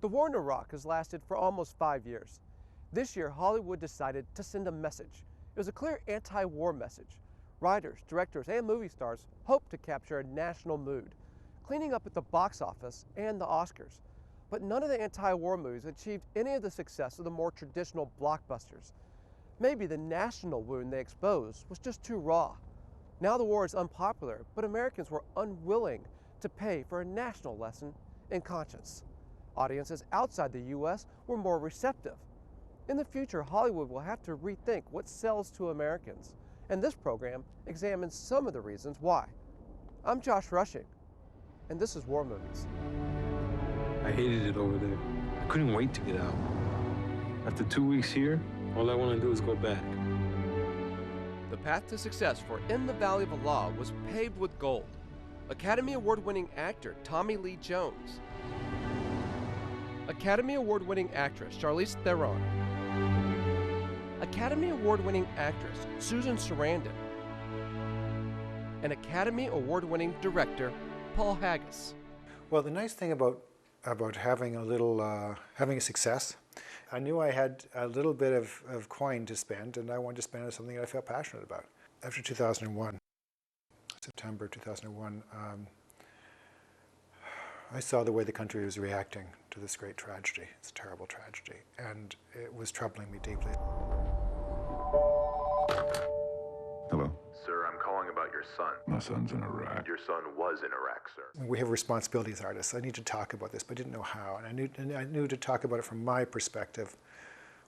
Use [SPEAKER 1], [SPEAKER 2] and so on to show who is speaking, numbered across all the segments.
[SPEAKER 1] The war in Iraq has lasted for almost 5 years. This year, Hollywood decided to send a message. It was a clear anti-war message. Writers, directors, and movie stars hoped to capture a national mood, cleaning up at the box office and the Oscars. But none of the anti-war movies achieved any of the success of the more traditional blockbusters. Maybe the national wound they exposed was just too raw. Now the war is unpopular, but Americans were unwilling to pay for a national lesson in conscience. Audiences outside the U.S. were more receptive. In the future, Hollywood will have to rethink what sells to Americans, and this program examines some of the reasons why. I'm Josh Rushing, and this is War Movies.
[SPEAKER 2] I hated it over there. I couldn't wait to get out. After 2 weeks here, all I want to do is go back.
[SPEAKER 1] The path to success for In the Valley of Elah was paved with gold. Academy Award-winning actor Tommy Lee Jones, Academy Award-winning actress Charlize Theron, Academy Award-winning actress Susan Sarandon, and Academy Award-winning director Paul Haggis.
[SPEAKER 3] Well, the nice thing about having having a success, I knew I had a little bit of coin to spend, and I wanted to spend on something that I felt passionate about. After 2001, September 2001, I saw the way the country was reacting to this great tragedy. It's a terrible tragedy, and it was troubling me deeply.
[SPEAKER 4] Hello?
[SPEAKER 5] Sir, I'm calling about your son.
[SPEAKER 4] My son's in Iraq.
[SPEAKER 5] Your son was in Iraq, sir.
[SPEAKER 3] We have a responsibility as artists. I need to talk about this, but I didn't know how. And I knew to talk about it from my perspective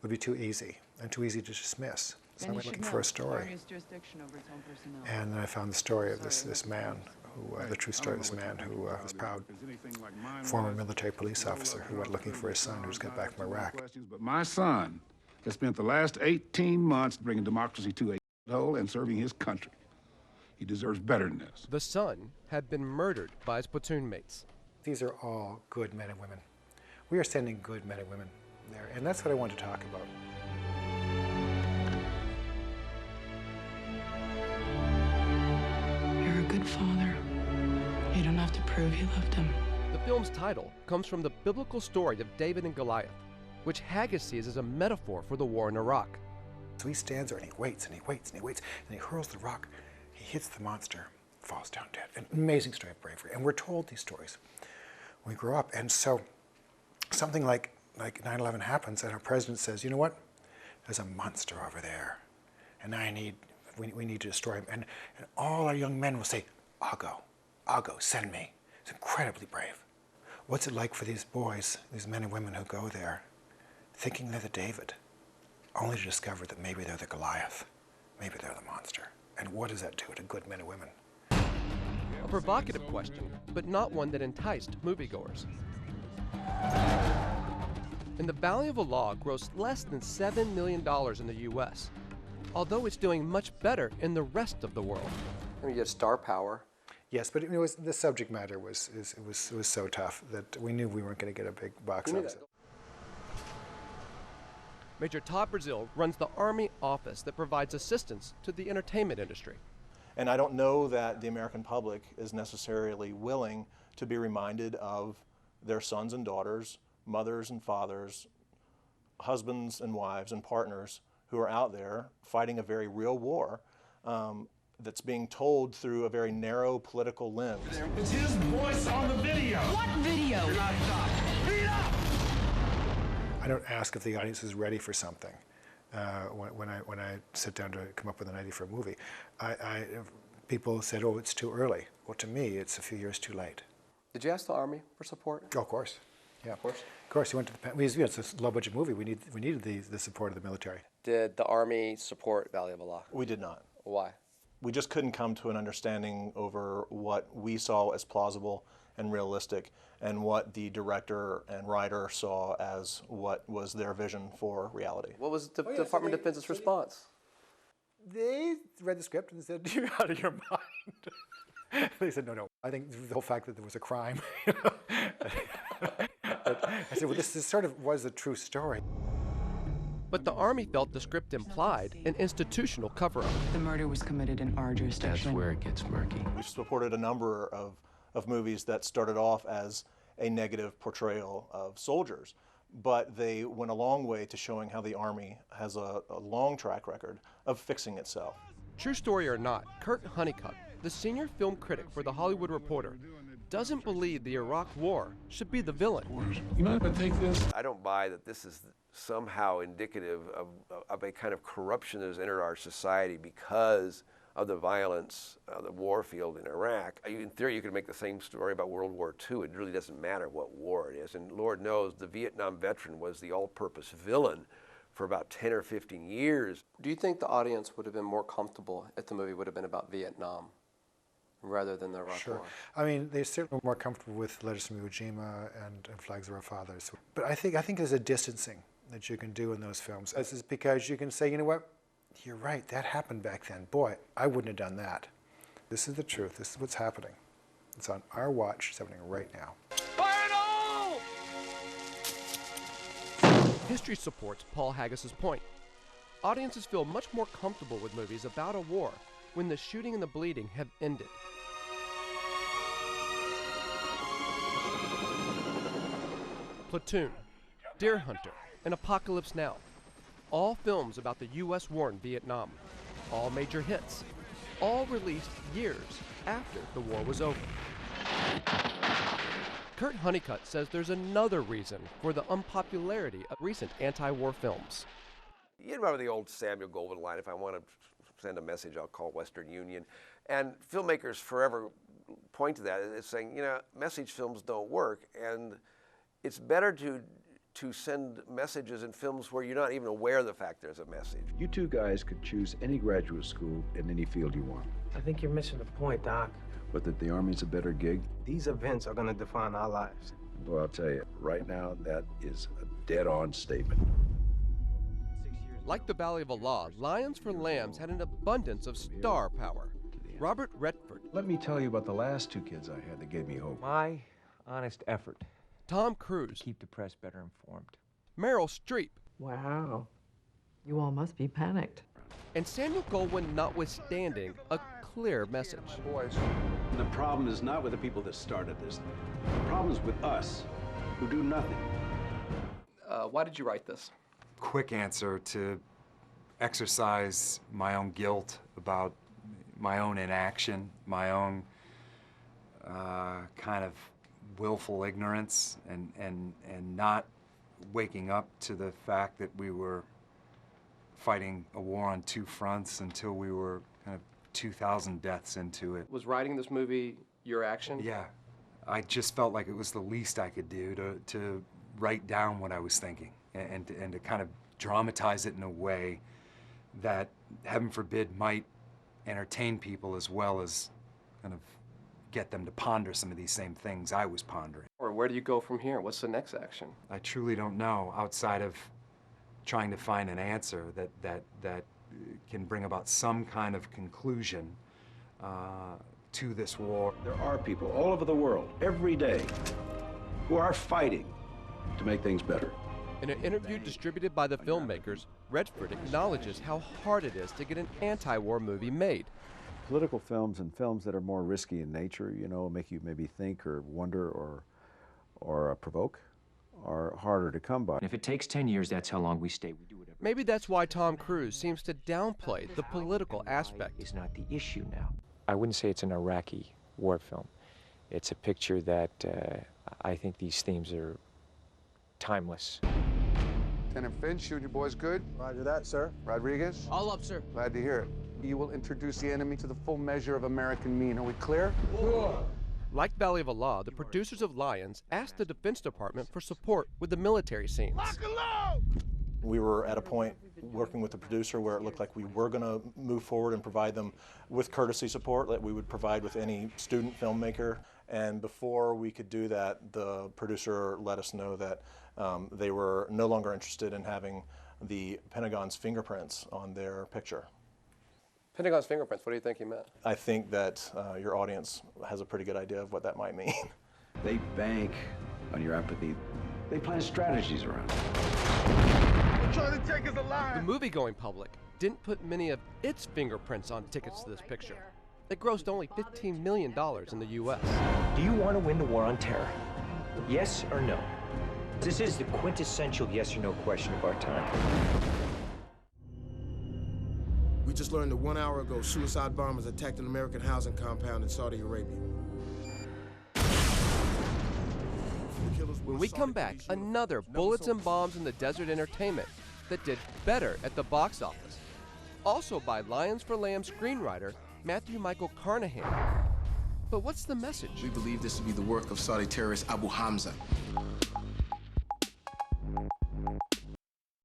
[SPEAKER 3] would be too easy, and too easy to dismiss. So I went looking for a story. And then I found the story of this man, the true story of this man who was a proud former military police officer who went looking for his son who's got back from Iraq.
[SPEAKER 4] But my son has spent the last 18 months bringing democracy to a hole and serving his country. He deserves better than this.
[SPEAKER 1] The son had been murdered by his platoon mates.
[SPEAKER 3] These are all good men and women. We are sending good men and women there, and that's what I want to talk about.
[SPEAKER 6] You're a good father. You don't have to prove you loved him.
[SPEAKER 1] The film's title comes from the biblical story of David and Goliath, which Haggis sees as a metaphor for the war in Iraq.
[SPEAKER 3] So he stands there and he waits and he waits and he waits, and he hurls the rock. He hits the monster, falls down dead. An amazing story of bravery. And we're told these stories when we grow up. And so something like 9/11 happens, and our president says, you know what? There's a monster over there, and we need to destroy him. And all our young men will say, I'll go, send me. It's incredibly brave. What's it like for these boys, these men and women who go there, thinking they're the David, only to discover that maybe they're the Goliath, maybe they're the monster? And what does that do to good men and women?
[SPEAKER 1] A provocative question, but not one that enticed moviegoers. In the Valley of Elah grossed less than $7 million in the U.S., although it's doing much better in the rest of the world. I mean, you had star power.
[SPEAKER 3] Yes, but the subject matter was so tough that we knew we weren't going to get a big box office.
[SPEAKER 1] Major Todd Brazil runs the Army office that provides assistance to the entertainment industry.
[SPEAKER 7] And I don't know that the American public is necessarily willing to be reminded of their sons and daughters, mothers and fathers, husbands and wives and partners who are out there fighting a very real war that's being told through a very narrow political lens.
[SPEAKER 8] It's his voice on the video.
[SPEAKER 6] What video?
[SPEAKER 8] You're not stopped. Read up!
[SPEAKER 3] I don't ask if the audience is ready for something when I sit down to come up with an idea for a movie. People said, oh, it's too early. Well, to me, it's a few years too late.
[SPEAKER 1] Did you ask the Army for support?
[SPEAKER 3] Oh, of course. Yeah,
[SPEAKER 1] Of course.
[SPEAKER 3] Of course, you went to the. It's a low-budget movie. We needed the support of the military.
[SPEAKER 1] Did the Army support Valley of Elah?
[SPEAKER 7] We did not.
[SPEAKER 1] Why?
[SPEAKER 7] We just couldn't come to an understanding over what we saw as plausible and realistic, and what the director and writer saw as what was their vision for reality.
[SPEAKER 1] What was the Department of Defense's response?
[SPEAKER 3] They read the script and said, you're out of your mind. They said, no. I think the whole fact that there was a crime. I said, well, this sort of was a true story.
[SPEAKER 1] But the Army felt the script implied an institutional cover-up.
[SPEAKER 6] The murder was committed in our jurisdiction.
[SPEAKER 2] That's where it gets murky.
[SPEAKER 7] We supported a number of movies that started off as a negative portrayal of soldiers. But they went a long way to showing how the Army has a long track record of fixing itself.
[SPEAKER 1] True story or not, Kurt Honeycutt, the senior film critic for The Hollywood Reporter, doesn't believe the Iraq War should be the villain.
[SPEAKER 4] You mind if I take this?
[SPEAKER 9] I don't buy that this is somehow indicative of a kind of corruption that has entered our society because of the violence, the war field in Iraq. In theory, you could make the same story about World War II. It really doesn't matter what war it is. And Lord knows the Vietnam veteran was the all-purpose villain for about 10 or 15 years.
[SPEAKER 1] Do you think the audience would have been more comfortable if the movie would have been about Vietnam rather than the Iraq War?
[SPEAKER 3] I mean, they're certainly more comfortable with Letters from Iwo Jima and Flags of Our Fathers. But I think there's a distancing that you can do in those films. This is because you can say, you know what? You're right, that happened back then. Boy, I wouldn't have done that. This is the truth. This is what's happening. It's on our watch. It's happening right now.
[SPEAKER 1] History supports Paul Haggis's point. Audiences feel much more comfortable with movies about a war when the shooting and the bleeding have ended. Platoon, Deer Hunter, and Apocalypse Now. All films about the U.S. war in Vietnam. All major hits. All released years after the war was over. Kurt Honeycutt says there's another reason for the unpopularity of recent anti-war films.
[SPEAKER 9] You remember the old Samuel Goldwyn line, if I want to send a message, I'll call Western Union. And filmmakers forever point to that as saying, you know, message films don't work. And it's better to send messages in films where you're not even aware of the fact there's a message.
[SPEAKER 10] You two guys could choose any graduate school in any field you want.
[SPEAKER 11] I think you're missing the point, Doc.
[SPEAKER 10] But that the Army's a better gig?
[SPEAKER 11] These events are going to define our lives.
[SPEAKER 10] Well, I'll tell you, right now, that is a dead-on statement.
[SPEAKER 1] Like the Valley of Elah, Lions for Lambs had an abundance of star power. Robert Redford.
[SPEAKER 10] Let me tell you about the last two kids I had that gave me hope.
[SPEAKER 12] My honest effort.
[SPEAKER 1] Tom Cruise.
[SPEAKER 12] To keep the press better informed.
[SPEAKER 1] Meryl Streep.
[SPEAKER 13] Wow. You all must be panicked.
[SPEAKER 1] And Samuel Goldwyn notwithstanding a clear message.
[SPEAKER 10] Boys, the problem is not with the people that started this. The problem is with us, who do nothing.
[SPEAKER 1] Why did you write this?
[SPEAKER 14] Quick answer to exercise my own guilt about my own inaction, my own kind of willful ignorance, and not waking up to the fact that we were fighting a war on two fronts until we were kind of 2,000 deaths into it.
[SPEAKER 1] Was writing this movie your action?
[SPEAKER 14] Yeah. I just felt like it was the least I could do to write down what I was thinking and to kind of dramatize it in a way that, heaven forbid, might entertain people as well as kind of get them to ponder some of these same things I was pondering.
[SPEAKER 1] Or where do you go from here? What's the next action?
[SPEAKER 14] I truly don't know, outside of trying to find an answer that can bring about some kind of conclusion to this war.
[SPEAKER 10] There are people all over the world, every day, who are fighting to make things better.
[SPEAKER 1] In an interview distributed by the filmmakers, Redford acknowledges how hard it is to get an anti-war movie made.
[SPEAKER 10] Political films and films that are more risky in nature, you know, make you maybe think or wonder or provoke, are harder to come by.
[SPEAKER 12] If it takes 10 years, that's how long we stay. We do whatever.
[SPEAKER 1] Maybe that's why Tom Cruise seems to downplay the political aspect.
[SPEAKER 12] It's not the issue now. I wouldn't say it's an Iraqi war film. It's a picture that I think these themes are timeless.
[SPEAKER 15] Lieutenant Finch, shooting your boys good?
[SPEAKER 7] Roger that, sir.
[SPEAKER 15] Rodriguez?
[SPEAKER 1] All up, sir.
[SPEAKER 15] Glad to hear it. You will introduce the enemy to the full measure of American mean. Are we clear?
[SPEAKER 1] Like Valley of Elah, the producers of Lions asked the Defense Department for support with the military scenes.
[SPEAKER 7] We were at a point working with the producer where it looked like we were going to move forward and provide them with courtesy support that we would provide with any student filmmaker. And before we could do that, the producer let us know that they were no longer interested in having the Pentagon's fingerprints on their picture.
[SPEAKER 1] Pentagon's fingerprints, what do you think he meant?
[SPEAKER 7] I think that your audience has a pretty good idea of what that might mean.
[SPEAKER 10] They bank on your empathy. They plan strategies around it.
[SPEAKER 8] Trying to take us alive.
[SPEAKER 1] The movie-going public didn't put many of its fingerprints on tickets to this picture. It grossed only $15 million in the U.S.
[SPEAKER 12] Do you want to win the war on terror? Yes or no? This is the quintessential yes or no question of our time.
[SPEAKER 16] We just learned that 1 hour ago, suicide bombers attacked an American housing compound in Saudi Arabia.
[SPEAKER 1] When we come back, another bullets and bombs in the desert entertainment that did better at the box office. Also by Lions for Lamb screenwriter Matthew Michael Carnahan. But what's the message?
[SPEAKER 16] We believe this to be the work of Saudi terrorist Abu Hamza.